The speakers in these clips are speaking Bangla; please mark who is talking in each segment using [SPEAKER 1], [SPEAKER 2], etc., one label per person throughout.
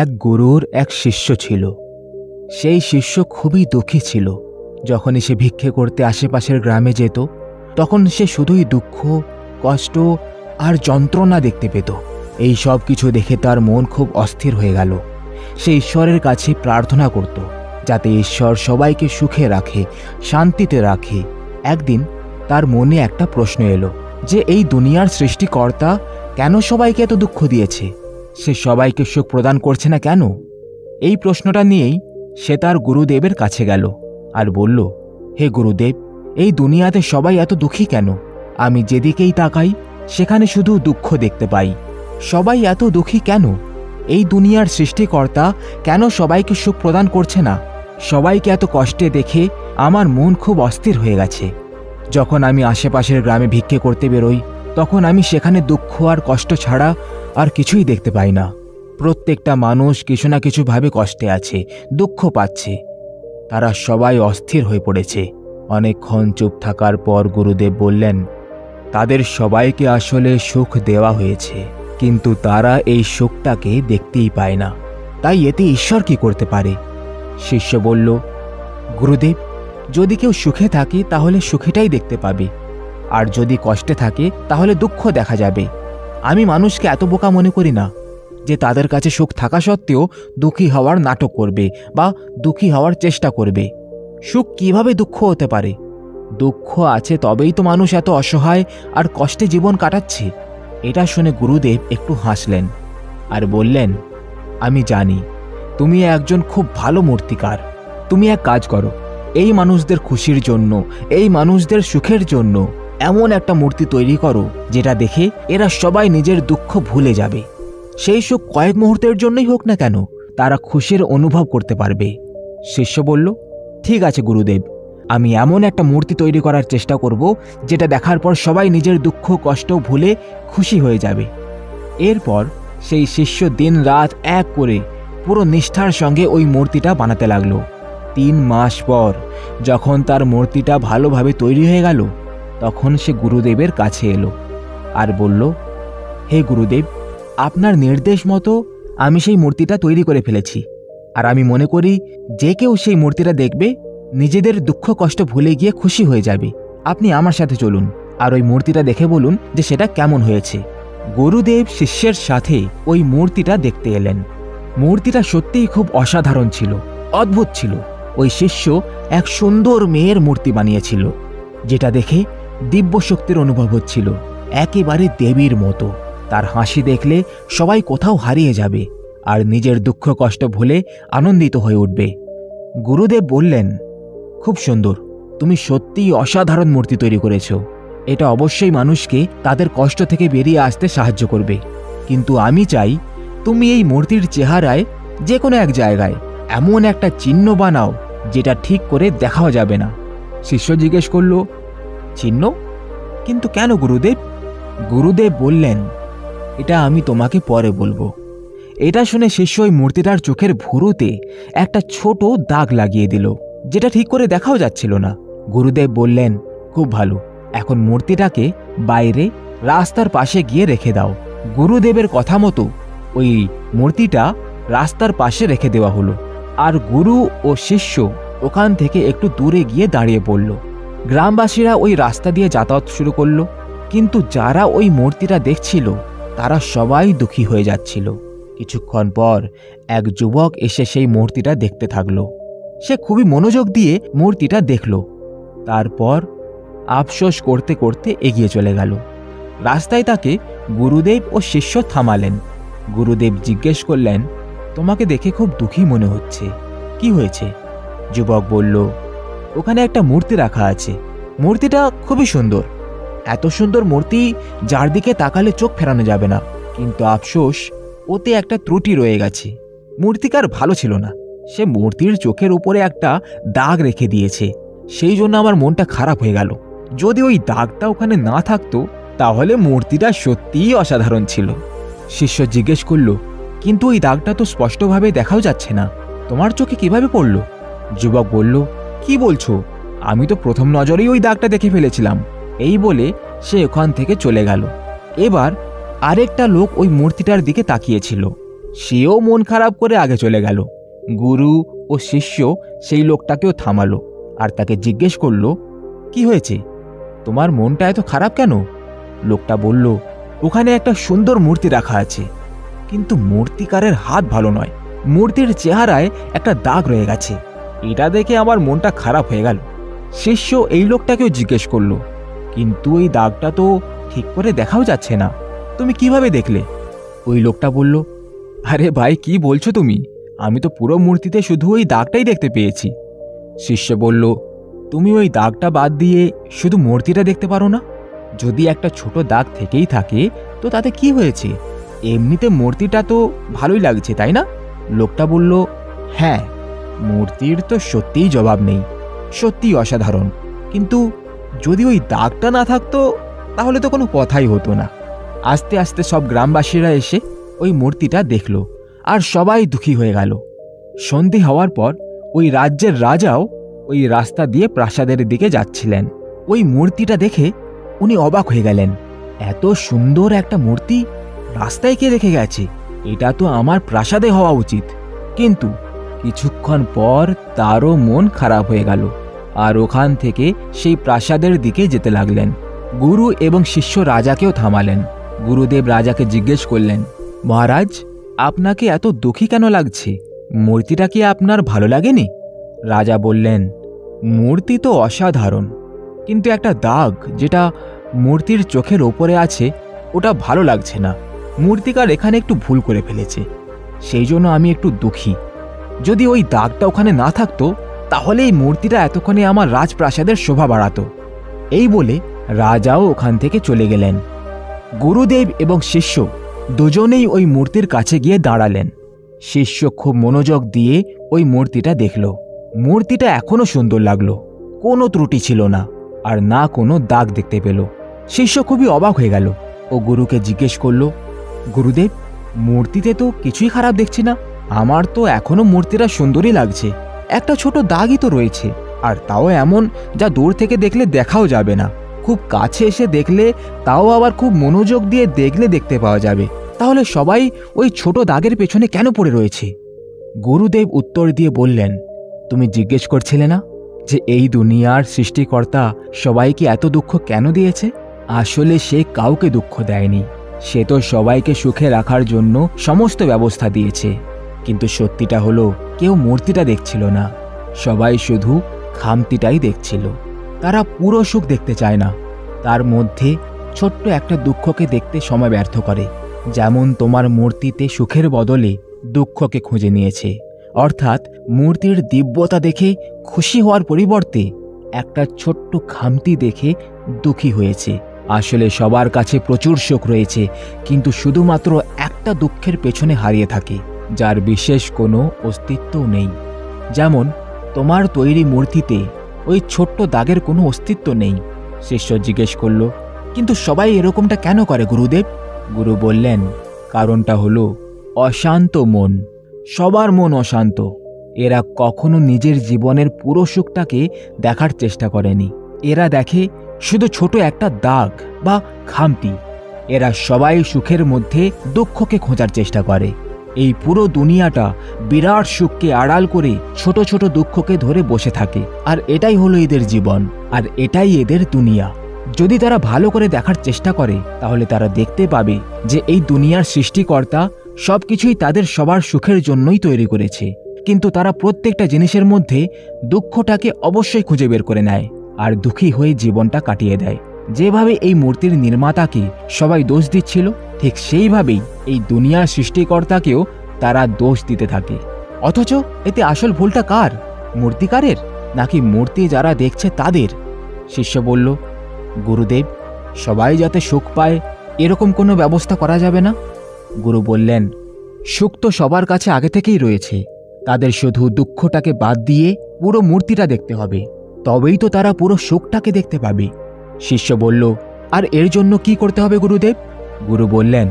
[SPEAKER 1] এক গুরুর এক শিষ্য ছিল। সেই শিষ্য খুবই দুঃখী ছিল। যখনই সে ভিক্ষে করতে আশেপাশের গ্রামে যেত, তখন সে শুধুই দুঃখ, কষ্ট আর যন্ত্রণা দেখতে পেত। এই সব কিছু দেখে তার মন খুব অস্থির হয়ে গেল। সে ঈশ্বরের কাছে প্রার্থনা করত, যাতে ঈশ্বর সবাইকে সুখে রাখে, শান্তিতে রাখে। একদিন তার মনে একটা প্রশ্ন এলো যে এই দুনিয়ার সৃষ্টিকর্তা কেন সবাইকে এত দুঃখ দিয়েছে? সে সবাইকে সুখ প্রদান করছে না কেন? এই প্রশ্নটা নিয়েই সে তার গুরুদেবের কাছে গেল আর বলল, হে গুরুদেব, এই দুনিয়াতে সবাই এত দুঃখী কেন? আমি যেদিকেই তাকাই সেখানে শুধু দুঃখ দেখতে পাই। সবাই এত দুঃখী কেন? এই দুনিয়ার সৃষ্টিকর্তা কেন সবাইকে সুখ প্রদান করছে না? সবাইকে এত কষ্টে দেখে আমার মন খুব অস্থির হয়ে গেছে। যখন আমি আশেপাশের গ্রামে ভিক্ষে করতে বেরোই, তখন আমি সেখানে দুঃখ আর কষ্ট ছাড়া আর কিছুই দেখতে পাই না। প্রত্যেকটা মানুষ কিছু না কিছুভাবে কষ্টে আছে, দুঃখ পাচ্ছে। তারা সবাই অস্থির হয়ে পড়েছে। অনেকক্ষণ চুপ থাকার পর গুরুদেব বললেন, তাদের সবাইকে আসলে সুখ দেওয়া হয়েছে, কিন্তু তারা এই সুখটাকে দেখতেই পায় না। তাই এতে ঈশ্বর কি করতে পারে? শিষ্য বলল, গুরুদেব, যদি কেউ সুখে থাকে তাহলে সুখেটাই দেখতে পাবে, আর যদি কষ্টে থাকে তাহলে দুঃখ দেখা যাবে। আমি মানুষকে এত বোকা মনে করি না যে তাদের কাছে সুখ থাকা সত্ত্বেও দুঃখী হওয়ার নাটক করবে বা দুঃখী হওয়ার চেষ্টা করবে। সুখ কিভাবে দুঃখ হতে পারে? দুঃখ আছে তবেই তো মানুষ এত অসহায় আর কষ্টে জীবন কাটাচ্ছে। এটা শুনে গুরুদেব একটু হাসলেন আর বললেন, আমি জানি তুমি একজন খুব ভালো মূর্তিকার। তুমি এক কাজ করো, এই মানুষদের খুশির জন্য, এই মানুষদের সুখের জন্য এমন একটা মূর্তি তৈরি করো যেটা দেখে এরা সবাই নিজের দুঃখ ভুলে যাবে। সেই সুখ কয়েক মুহূর্তের জন্যই হোক না কেন, তারা খুশির অনুভব করতে পারবে। শিষ্য বলল, ঠিক আছে গুরুদেব, আমি এমন একটা মূর্তি তৈরি করার চেষ্টা করব যেটা দেখার পর সবাই নিজের দুঃখ কষ্ট ভুলে খুশি হয়ে যাবে। এরপর সেই শিষ্য দিন রাত এক করে পুরো নিষ্ঠার সঙ্গে ওই মূর্তিটা বানাতে লাগলো। 3 মাস পর যখন তার মূর্তিটা ভালোভাবে তৈরি হয়ে গেল, তখন সে গুরুদেবের কাছে এলো আর বলল, হে গুরুদেব, আপনার নির্দেশ মতো আমি সেই মূর্তিটা তৈরি করে ফেলেছি। আর আমি মনে করি যে কেউ সেই মূর্তিটা দেখবে নিজেদের দুঃখ কষ্ট ভুলে গিয়ে খুশি হয়ে যাবে। আপনি আমার সাথে চলুন আর ওই মূর্তিটা দেখে বলুন যে সেটা কেমন হয়েছে। গুরুদেব শিষ্যের সাথে ওই মূর্তিটা দেখতে এলেন। মূর্তিটা সত্যিই খুব অসাধারণ ছিল, অদ্ভুত ছিল। ওই শিষ্য এক সুন্দর মেয়ের মূর্তি বানিয়েছিল, যেটা দেখে দিব্য শক্তির অনুভব হচ্ছিল, একেবারে দেবীর মতো। তার হাসি দেখলে সবাই কোথাও হারিয়ে যাবে আর নিজের দুঃখ কষ্ট ভুলে আনন্দিত হয়ে উঠবে। গুরুদেব বললেন, খুব সুন্দর, তুমি সত্যিই অসাধারণ মূর্তি তৈরি করেছ। এটা অবশ্যই মানুষকে তাদের কষ্ট থেকে বেরিয়ে আসতে সাহায্য করবে। কিন্তু আমি চাই তুমি এই মূর্তির চেহারায় যে কোনো এক জায়গায় এমন একটা চিহ্ন বানাও যেটা ঠিক করে দেখাও যাবে না। শিষ্য জিজ্ঞেস করল, চিহ্ন? কিন্তু কেন গুরুদেব? গুরুদেব বললেন, এটা আমি তোমাকে পরে বলবো। এটা শুনে শিষ্য ওই মূর্তিটার চোখের ভুরুতে একটা ছোট দাগ লাগিয়ে দিল, যেটা ঠিক করে দেখাও যাচ্ছিল না। গুরুদেব বললেন, খুব ভালো, এখন মূর্তিটাকে বাইরে রাস্তার পাশে গিয়ে রেখে দাও। গুরুদেবের কথা মতো ওই মূর্তিটা রাস্তার পাশে রেখে দেওয়া হলো, আর গুরু ও শিষ্য ওখান থেকে একটু দূরে গিয়ে দাঁড়িয়ে পড়ল। গ্রামবাসীরা ওই রাস্তা দিয়ে যাতায়াত শুরু করলো, কিন্তু যারা ওই মূর্তিটা দেখছিল তারা সবাই দুঃখী হয়ে যাচ্ছিল। কিছুক্ষণ পর এক যুবক এসে সেই মূর্তিটা দেখতে থাকলো। সে খুবই মনোযোগ দিয়ে মূর্তিটা দেখল, তারপর আফসোস করতে করতে এগিয়ে চলে গেল। রাস্তায় তাকে গুরুদেব ও শিষ্য থামালেন। গুরুদেব জিজ্ঞেস করলেন, তোমাকে দেখে খুব দুঃখী মনে হচ্ছে, কি হয়েছে? যুবক বলল, ওখানে একটা মূর্তি রাখা আছে। মূর্তিটা খুবই সুন্দর, এত সুন্দর মূর্তি যার দিকে তাকালে চোখ ফেরানো যাবে না, কিন্তু আফসোস ওতে একটা ত্রুটি রয়ে গেছে। মূর্তিকার ভালো ছিল না, সে মূর্তির চোখের উপরে একটা দাগ রেখে দিয়েছে। সেই জন্য আমার মনটা খারাপ হয়ে গেল। যদি ওই দাগটা ওখানে না থাকতো তাহলে মূর্তিটা সত্যিই অসাধারণ ছিল। শিষ্য জিজ্ঞেস করল, কিন্তু ওই দাগটা তো স্পষ্টভাবে দেখাও যাচ্ছে না, তোমার চোখে কিভাবে পড়ল? যুবক বলল, কি বলছো? আমি তো প্রথম নজরেই ওই দাগটা দেখে ফেলেছিলাম। এই বলে সে ওখান থেকে চলে গেল। এবার আরেকটা লোক ওই মূর্তিটার দিকে তাকিয়েছিল। সেও মন খারাপ করে আগে চলে গেল। গুরু ও শিষ্য সেই লোকটাকেও থামালো আর তাকে জিজ্ঞেস করলো, কি হয়েছে, তোমার মনটা এত খারাপ কেন? লোকটা বলল, ওখানে একটা সুন্দর মূর্তি রাখা আছে, কিন্তু মূর্তিকারের হাত ভালো নয়, মূর্তির চেহারায় একটা দাগ রয়ে গেছে, এটা দেখে আমার মনটা খারাপ হয়ে গেল। শিষ্য এই লোকটাকেও জিজ্ঞেস করলো, কিন্তু ওই দাগটা তো ঠিক করে দেখাও যাচ্ছে না, তুমি কিভাবে দেখলে? ওই লোকটা বলল, আরে ভাই, কি বলছো তুমি, আমি তো পুরো মূর্তিতে শুধু ওই দাগটাই দেখতে পেয়েছি। শিষ্য বলল, তুমি ওই দাগটা বাদ দিয়ে শুধু মূর্তিটা দেখতে পারো না? যদি একটা ছোট দাগ থেকেই থাকে তো তাতে কি হয়েছে, এমনিতে মূর্তিটা তো ভালোই লাগছে, তাই না? লোকটা বলল, হ্যাঁ, মূর্তির তো সত্যিই জবাব নেই, সত্যিই অসাধারণ, কিন্তু যদি ওই দাগটা না থাকতো তাহলে তো কোনো কথাই হতো না। আস্তে আস্তে সব গ্রামবাসীরা এসে ওই মূর্তিটা দেখল আর সবাই দুঃখী হয়ে গেল। সন্ধে হওয়ার পর ওই রাজ্যের রাজাও ওই রাস্তা দিয়ে প্রাসাদের দিকে যাচ্ছিলেন। ওই মূর্তিটা দেখে উনি অবাক হয়ে গেলেন, এত সুন্দর একটা মূর্তি রাস্তায় কে রেখে গেছে, এটা তো আমার প্রাসাদে হওয়া উচিত। কিন্তু কিছুক্ষণ পর তারও মন খারাপ হয়ে গেল আর ওখান থেকে সেই প্রাসাদের দিকে যেতে লাগলেন। গুরু এবং শিষ্য রাজাকেও থামালেন। গুরুদেব রাজাকে জিজ্ঞেস করলেন, মহারাজ, আপনাকে এত দুঃখী কেন লাগছে, মূর্তিটা কি আপনার ভালো লাগেনি? রাজা বললেন, মূর্তি তো অসাধারণ, কিন্তু একটা দাগ যেটা মূর্তির চোখের ওপরে আছে ওটা ভালো লাগছে না, মূর্তিকার এখানে একটু ভুল করে ফেলেছে, সেই জন্য আমি একটু দুঃখী। যদি ওই দাগটা ওখানে না থাকতো তাহলে এই মূর্তিটা এতক্ষণে আমার রাজপ্রাসাদের শোভা বাড়াতো। এই বলে রাজাও ওখান থেকে চলে গেলেন। গুরুদেব এবং শিষ্য দুজনেই ওই মূর্তির কাছে গিয়ে দাঁড়ালেন। শিষ্য খুব মনোযোগ দিয়ে ওই মূর্তিটা দেখল। মূর্তিটা এখনো সুন্দর লাগলো, কোনো ত্রুটি ছিল না আর না কোনো দাগ দেখতে পেল। শিষ্য খুবই অবাক হয়ে গেল ও গুরুকে জিজ্ঞেস করল, গুরুদেব, মূর্তিতে তো কিছুই খারাপ দেখছি না, আমার তো এখনো মূর্তিটা সুন্দরই লাগছে, একটা ছোট দাগই তো রয়েছে, আর তাও এমন যা দূর থেকে দেখলে দেখাও যাবে না, খুব কাছে এসে দেখলে তাও আবার খুব মনোযোগ দিয়ে দেখলে দেখতে পাওয়া যাবে, তাহলে সবাই ওই ছোট দাগের পেছনে কেন পড়ে রয়েছে? গুরুদেব উত্তর দিয়ে বললেন, তুমি জিজ্ঞেস করছিলে না যে এই দুনিয়ার সৃষ্টিকর্তা সবাইকে এত দুঃখ কেন দিয়েছে? আসলে সে কাউকে দুঃখ দেয়নি, সে তো সবাইকে সুখে রাখার জন্য সমস্ত ব্যবস্থা দিয়েছে। কিন্তু সত্যিটা হলো, কেউ মূর্তিটা দেখছিল না, সবাই শুধু খামতিটাই দেখছিল। তারা পুরো সুখ দেখতে চায় না, তার মধ্যে ছোট্ট একটা দুঃখকে দেখতে সময় ব্যর্থ করে। যেমন তোমার মূর্তিতে সুখের বদলে দুঃখকে খুঁজে নিয়েছে, অর্থাৎ মূর্তির দিব্যতা দেখে খুশি হওয়ার পরিবর্তে একটা ছোট্ট খামতি দেখে দুঃখী হয়েছে। আসলে সবার কাছে প্রচুর সুখ রয়েছে, কিন্তু শুধুমাত্র একটা দুঃখের পেছনে হারিয়ে থাকে, যার বিশেষ কোনো অস্তিত্বও নেই। যেমন তোমার তৈরি মূর্তিতে ওই ছোট্ট দাগের কোনো অস্তিত্ব নেই। শিষ্য জিজ্ঞেস করল, কিন্তু সবাই এরকমটা কেন করে গুরুদেব? গুরু বললেন, কারণটা হলো অশান্ত মন। সবার মন অশান্ত, এরা কখনো নিজের জীবনের পুরো সুখটাকে দেখার চেষ্টা করেনি, এরা দেখে শুধু ছোট একটা দাগ বা খামতি। এরা সবাই সুখের মধ্যে দুঃখকে খোঁজার চেষ্টা করে। এই পুরো দুনিয়াটা বিরাট সুখকে আড়াল করে ছোট ছোট দুঃখকে ধরে বসে থাকে, আর এটাই হলো এদের জীবন, আর এটাই এদের দুনিয়া। যদি তারা ভালো করে দেখার চেষ্টা করে তাহলে তারা দেখতে পাবে যে এই দুনিয়ার সৃষ্টিকর্তা সবকিছুই তাদের সবার সুখের জন্যই তৈরি করেছে, কিন্তু তারা প্রত্যেকটা জিনিসের মধ্যে দুঃখটাকে অবশ্যই খুঁজে বের করে নেয় আর দুঃখী হয়ে জীবনটা কাটিয়ে দেয়। যেভাবে এই মূর্তির নির্মাতাকে সবাই দোষ দিচ্ছিল, ঠিক সেইভাবেই এই দুনিয়ার সৃষ্টিকর্তাকেও তারা দোষ দিতে থাকে। অথচ এতে আসল ভুলটা কার? মূর্তিকারের নাকি মূর্তি যারা দেখছে তাদের? শিষ্য বলল, গুরুদেব, সবাই যাতে সুখ পায় এরকম কোনো ব্যবস্থা করা যাবে না? গুরু বললেন, সুখ তো সবার কাছে আগে থেকেই রয়েছে, তাদের শুধু দুঃখটাকে বাদ দিয়ে পুরো মূর্তিটা দেখতে হবে, তবেই তো তারা পুরো সুখটাকে দেখতে পাবে। শিষ্য বলল, আর এর জন্য কি করতে হবে গুরুদেব? গুরু বললেন,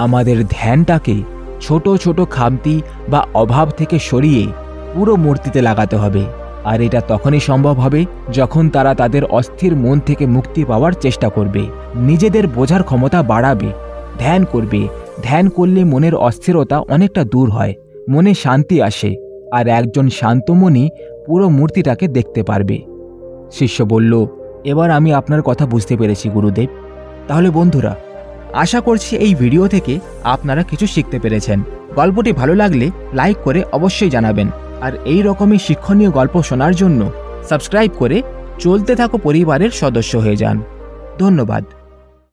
[SPEAKER 1] আমাদের ধ্যানটাকে ছোট ছোট খামতি বা অভাব থেকে সরিয়ে পুরো মূর্তিতে লাগাতে হবে, আর এটা তখনই সম্ভব হবে যখন তারা তাদের অস্থির মন থেকে মুক্তি পাওয়ার চেষ্টা করবে, নিজেদের বোঝার ক্ষমতা বাড়াবে, ধ্যান করবে, ধ্যান করলে মনের অস্থিরতা অনেকটা দূর হয়, মনে শান্তি আসে, আর একজন শান্ত মনই পুরো মূর্তিটাকে দেখতে পারবে। শিষ্য বলল, এবার আমি আপনার কথা বুঝতে পেরেছি গুরুদেব। তাহলে বন্ধুরা, আশা করছি এই ভিডিও থেকে আপনারা কিছু শিখতে পেরেছেন। গল্পটি ভালো লাগলে লাইক করে অবশ্যই জানাবেন, আর এই রকমই শিক্ষণীয় গল্প শোনার জন্য সাবস্ক্রাইব করে চলতে থাকো পরিবারের সদস্য হয়ে যান। ধন্যবাদ।